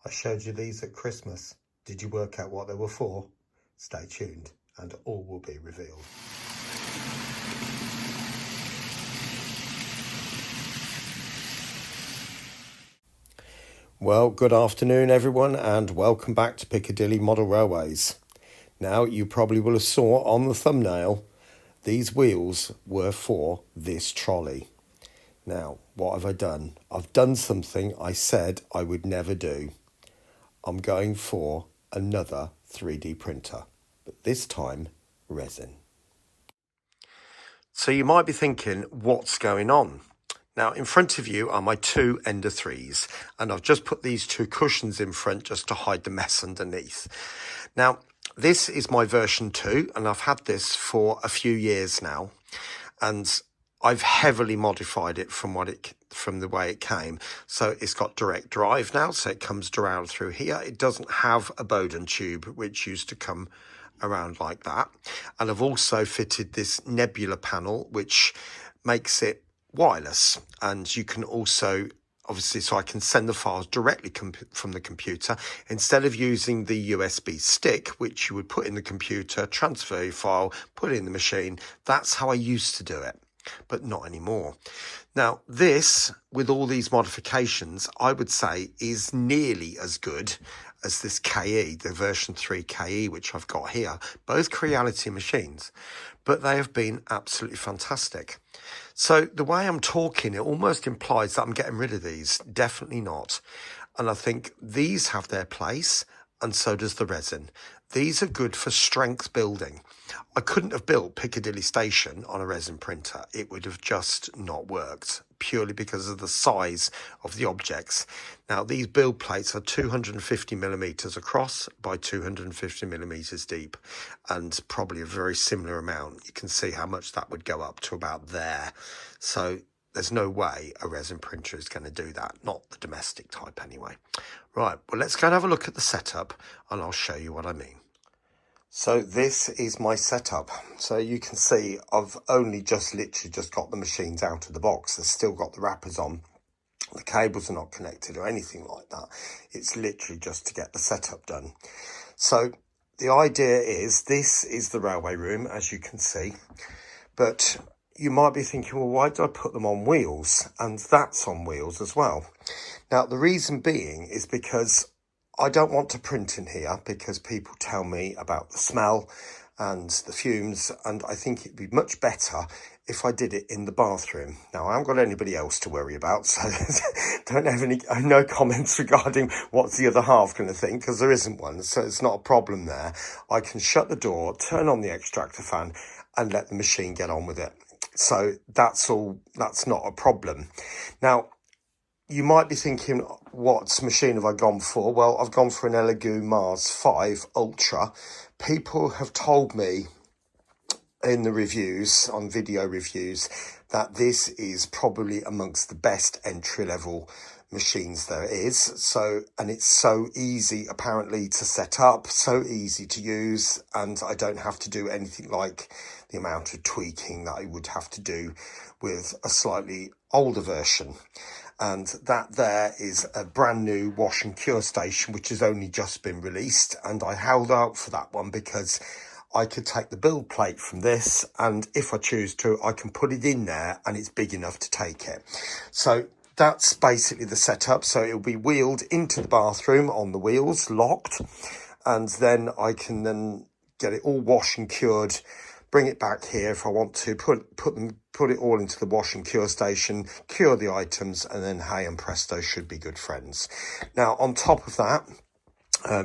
I showed you these at Christmas. Did you work out what they were for? Stay tuned and all will be revealed. Well, good afternoon everyone and welcome back to Piccadilly Model Railways. Now you probably will have saw on the thumbnail, these wheels were for this trolley. Now, what have I done? I've done something I said I would never do. I'm going for another 3D printer, but this time resin. So you might be thinking, what's going on? Now, in front of you are my two Ender 3s, and I've just put these two cushions in front just to hide the mess underneath. Now, this is my version 2, and I've had this for a few years now, and I've heavily modified it from the way it came. So it's got direct drive now, so it comes around through here. It doesn't have a Bowden tube, which used to come around like that. And I've also fitted this nebula panel, which makes it wireless. And you can also, obviously, so I can send the files directly from the computer instead of using the USB stick, which you would put in the computer, transfer your file, put it in the machine. That's how I used to do it, but not anymore. Now, this, with all these modifications, I would say is nearly as good as this KE, the version 3 KE, which I've got here. Both Creality machines, but they have been absolutely fantastic. So the way I'm talking, it almost implies that I'm getting rid of these. Definitely not. And I think these have their place, and so does the resin. These are good for strength building. I couldn't have built Piccadilly Station on a resin printer. It would have just not worked, purely because of the size of the objects. Now, these build plates are 250 millimeters across by 250 millimeters deep, and probably a very similar amount. You can see how much that would go up to about there. So there's no way a resin printer is going to do that, not the domestic type anyway. Right, well, let's go and have a look at the setup and I'll show you what I mean. So this is my setup. So you can see I've only literally just got the machines out of the box. They've still got the wrappers on. The cables are not connected or anything like that. It's literally just to get the setup done. So the idea is this is the railway room, as you can see, but you might be thinking, well, why did I put them on wheels? And that's on wheels as well. Now, the reason being is because I don't want to print in here because people tell me about the smell and the fumes, and I think it'd be much better if I did it in the bathroom. Now, I haven't got anybody else to worry about, so don't have no comments regarding what's the other half going to think, because there isn't one, so it's not a problem there. I can shut the door, turn on the extractor fan, and let the machine get on with it. So that's not a problem. Now, you might be thinking, what machine have I gone for? Well, I've gone for an Elegoo Mars 5 Ultra. People have told me in the reviews, on video reviews, that this is probably amongst the best entry-level machines there is. So, and it's so easy apparently to set up, so easy to use, and I don't have to do anything like the amount of tweaking that I would have to do with a slightly older version. And that there is a brand new wash and cure station, which has only just been released. And I held out for that one because I could take the build plate from this, and if I choose to, I can put it in there and it's big enough to take it. So that's basically the setup. So it'll be wheeled into the bathroom on the wheels, locked, and then I can then get it all wash and cured, bring it back here if I want to, put it all into the wash and cure station, cure the items, and then hey and presto, should be good friends. Now, on top of that,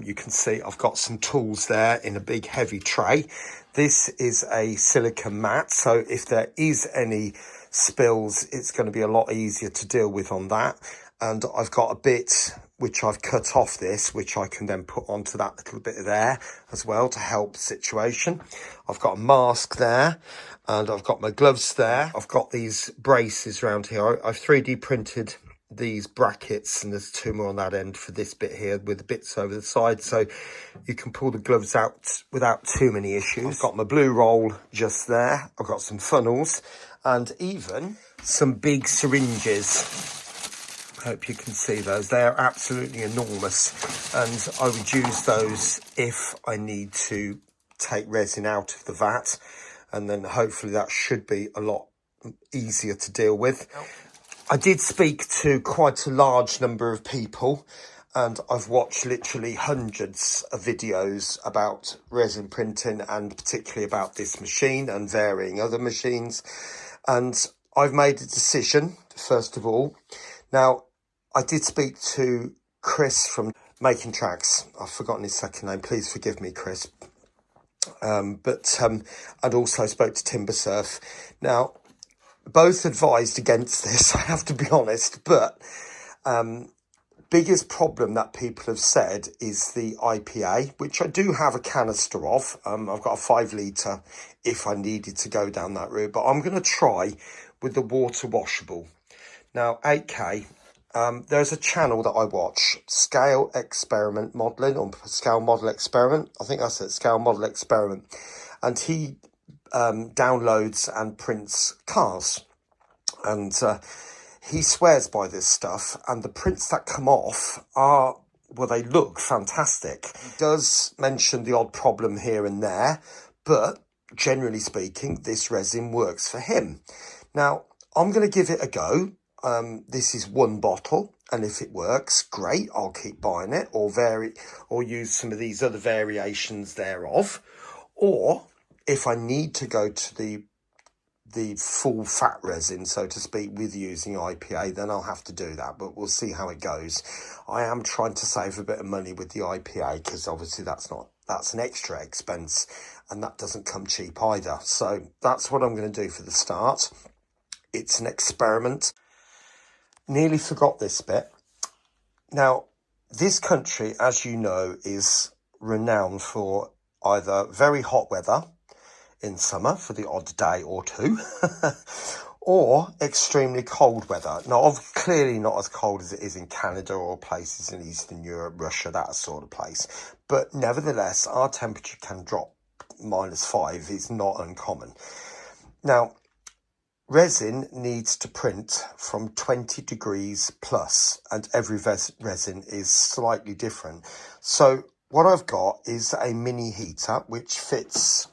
you can see I've got some tools there in a big heavy tray. This is a silicone mat, so if there is any spills, it's going to be a lot easier to deal with on that. And I've got a bit which I've cut off this, which I can then put onto that little bit of there as well to help the situation. I've got a mask there, and I've got my gloves there. I've got these braces around here. I've 3D printed these brackets, and there's two more on that end for this bit here with the bits over the side, so you can pull the gloves out without too many issues. I've got my blue roll just there. I've got some funnels and even some big syringes Hope you can see those. They are absolutely enormous, and I would use those if I need to take resin out of the vat, and then hopefully that should be a lot easier to deal with. I did speak to quite a large number of people, and I've watched literally hundreds of videos about resin printing, and particularly about this machine and varying other machines. And I've made a decision, first of all. Now, I did speak to Chris from Making Tracks. I've forgotten his second name. Please forgive me, Chris. I'd also spoke to Timber Surf. Now, both advised against this, I have to be honest, but biggest problem that people have said is the IPA, which I do have a canister of. I've got a 5 litre if I needed to go down that route, but I'm going to try with the water washable. Now, 8K, there's a channel that I watch, Scale Experiment Modelling, or Scale Model Experiment. I think that's it, Scale Model Experiment. And he downloads and prints cars. And he swears by this stuff. And the prints that come off are, well, they look fantastic. He does mention the odd problem here and there, but generally speaking, this resin works for him. Now, I'm going to give it a go. This is one bottle, and if it works, great, I'll keep buying it, or use some of these other variations thereof. Or if I need to go to the full fat resin, so to speak, with using IPA, then I'll have to do that, but we'll see how it goes. I am trying to save a bit of money with the IPA, because obviously that's an extra expense, and that doesn't come cheap either. So that's what I'm going to do for the start. It's an experiment. Nearly forgot this bit. Now, this country, as you know, is renowned for either very hot weather in summer for the odd day or two, or extremely cold weather. Now, clearly not as cold as it is in Canada or places in Eastern Europe, Russia, that sort of place. But nevertheless, our temperature can drop -5. It's not uncommon. Now, resin needs to print from 20 degrees plus, and every resin is slightly different. So what I've got is a mini heater, which fits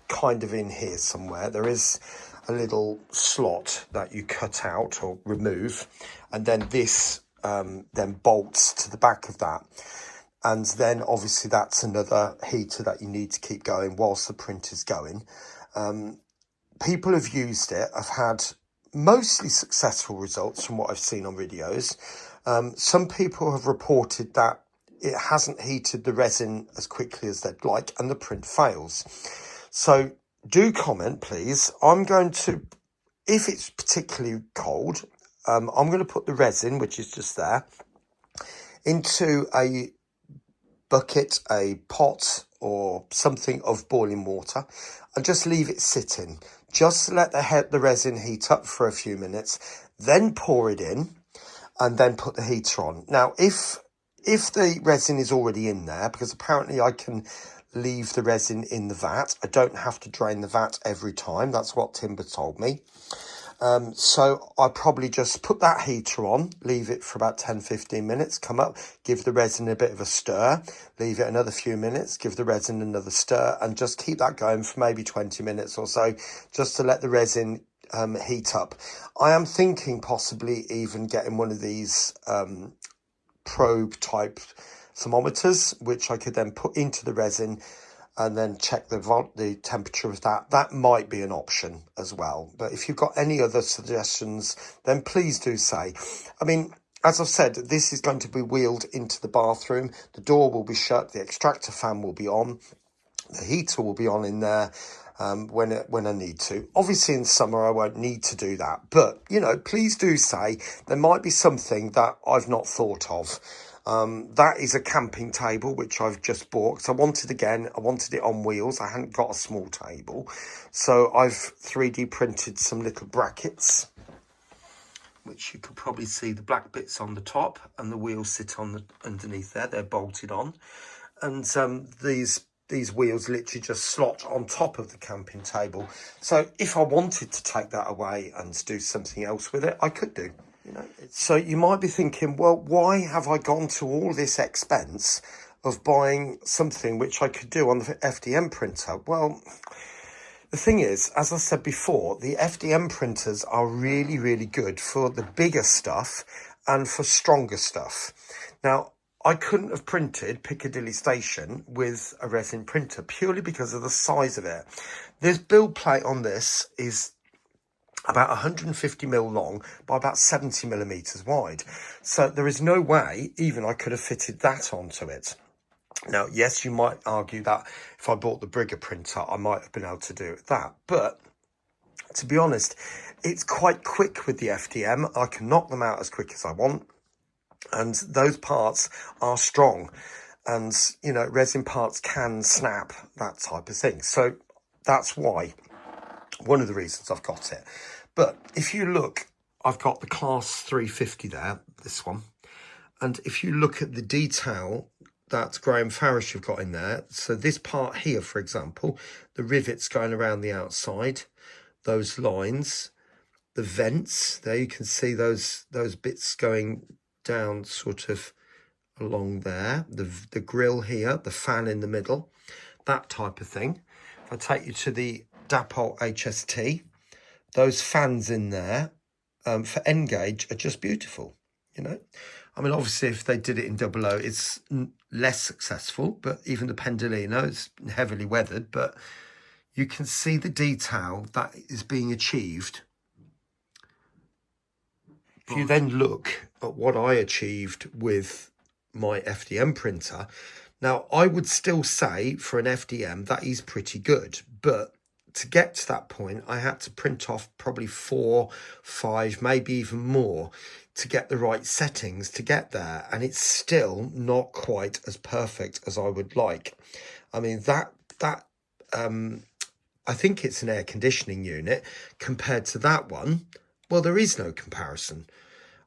kind of in here somewhere. There is a little slot that you cut out or remove, and then this then bolts to the back of that. And then obviously that's another heater that you need to keep going whilst the print is going. People have used it. I've had mostly successful results from what I've seen on videos. Some people have reported that it hasn't heated the resin as quickly as they'd like, and the print fails. So do comment, please. I'm going to, if it's particularly cold, I'm going to put the resin, which is just there, into a bucket, a pot, or something of boiling water, and just leave it sitting. Just let the resin heat up for a few minutes, then pour it in, and then put the heater on. Now, if the resin is already in there, because apparently I can leave the resin in the vat, I don't have to drain the vat every time. That's what Timber told me. So I probably just put that heater on, leave it for about 10-15 minutes, come up, give the resin a bit of a stir, leave it another few minutes, give the resin another stir, and just keep that going for maybe 20 minutes or so, just to let the resin heat up. I am thinking possibly even getting one of these probe type thermometers, which I could then put into the resin and then check the temperature of that. That might be an option as well. But if you've got any other suggestions, then please do say. I mean, as I've said, this is going to be wheeled into the bathroom. The door will be shut. The extractor fan will be on. The heater will be on in there when I need to. Obviously, in summer, I won't need to do that. But, you know, please do say there might be something that I've not thought of. That is a camping table, which I've just bought. Because I wanted it on wheels. I hadn't got a small table. So I've 3D printed some little brackets, which you could probably see the black bits on the top, and the wheels sit on underneath there. They're bolted on. And these wheels literally just slot on top of the camping table. So if I wanted to take that away and do something else with it, I could do. So you might be thinking, well, why have I gone to all this expense of buying something which I could do on the FDM printer? Well, the thing is, as I said before, the FDM printers are really, really good for the bigger stuff and for stronger stuff. Now, I couldn't have printed Piccadilly Station with a resin printer purely because of the size of it. This build plate on this is about 150mm long by about 70mm wide. So there is no way even I could have fitted that onto it. Now, yes, you might argue that if I bought the Brigger printer, I might have been able to do that. But to be honest, it's quite quick with the FDM. I can knock them out as quick as I want. And those parts are strong. And, you know, resin parts can snap, that type of thing. So that's why, one of the reasons I've got it. But if you look, I've got the Class 350 there, this one. And if you look at the detail that Graham Farish have got in there, so this part here, for example, the rivets going around the outside, those lines, the vents, there you can see those bits going down sort of along there, the grill here, the fan in the middle, that type of thing. If I take you to the Dapol HST, those fans in there for N gauge are just beautiful, you know. I mean, obviously, if they did it in 00, it's less successful, but even the Pendolino is heavily weathered, but you can see the detail that is being achieved. If you then look at what I achieved with my FDM printer, now I would still say for an FDM that is pretty good, but to get to that point, I had to print off probably 4, 5, maybe even more to get the right settings to get there. And it's still not quite as perfect as I would like. I mean, I think it's an air conditioning unit compared to that one. Well, there is no comparison.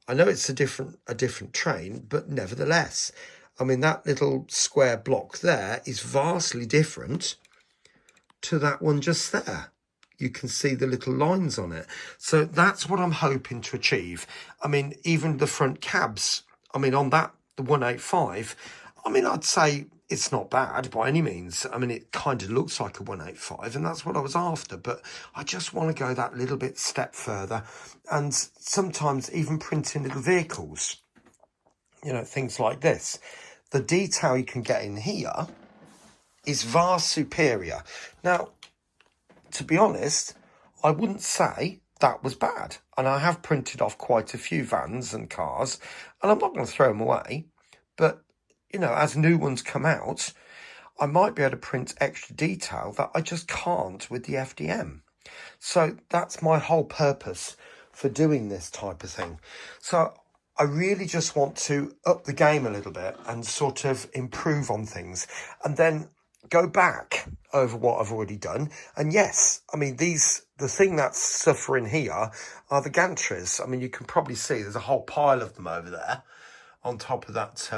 I know it's a different train, but nevertheless, I mean, that little square block there is vastly different to that one just there. You can see the little lines on it. So that's what I'm hoping to achieve. I mean, even the front cabs, I mean, on that, the 185, I mean, I'd say it's not bad by any means. I mean, it kind of looks like a 185, and that's what I was after. But I just want to go that little bit step further. And sometimes even printing little vehicles, you know, things like this. The detail you can get in here is vast superior. Now, to be honest, I wouldn't say that was bad. And I have printed off quite a few vans and cars, and I'm not going to throw them away. But, you know, as new ones come out, I might be able to print extra detail that I just can't with the FDM. So that's my whole purpose for doing this type of thing. So I really just want to up the game a little bit and sort of improve on things, and then go back over what I've already done. And yes, I mean, the thing that's suffering here are the gantries. I mean, you can probably see there's a whole pile of them over there on top of that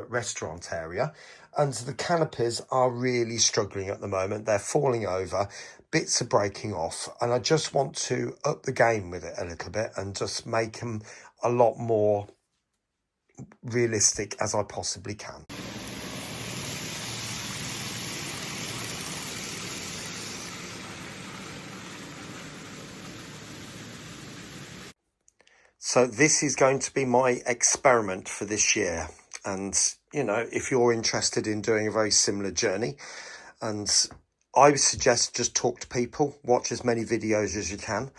restaurant area. And the canopies are really struggling at the moment. They're falling over, bits are breaking off. And I just want to up the game with it a little bit and just make them a lot more realistic as I possibly can. So this is going to be my experiment for this year. And, you know, if you're interested in doing a very similar journey, and I would suggest just talk to people, watch as many videos as you can.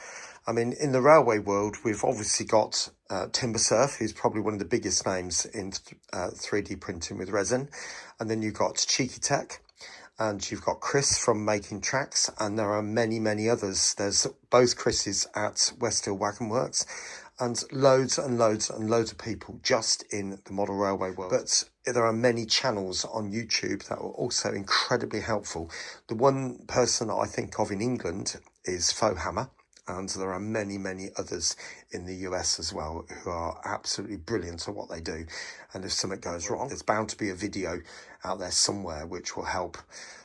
I mean, in the railway world, we've obviously got Timbersurf, who's probably one of the biggest names in 3D printing with resin. And then you've got Cheeky Tech, and you've got Chris from Making Tracks, and there are many, many others. There's both Chris's at Westhill Wagon Works, and loads and loads and loads of people just in the model railway world. But there are many channels on YouTube that are also incredibly helpful. The one person that I think of in England is Faux Hammer, and there are many, many others in the US as well who are absolutely brilliant at what they do. And if something goes wrong, there's bound to be a video out there somewhere which will help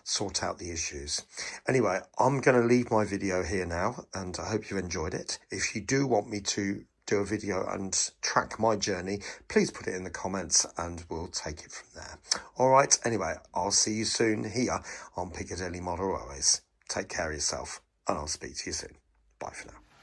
sort out the issues. Anyway, I'm going to leave my video here now, and I hope you enjoyed it. If you do want me to do a video and track my journey, please put it in the comments and we'll take it from there. All right, anyway, I'll see you soon here on Piccadilly Model Railways. Take care of yourself and I'll speak to you soon. Bye for now.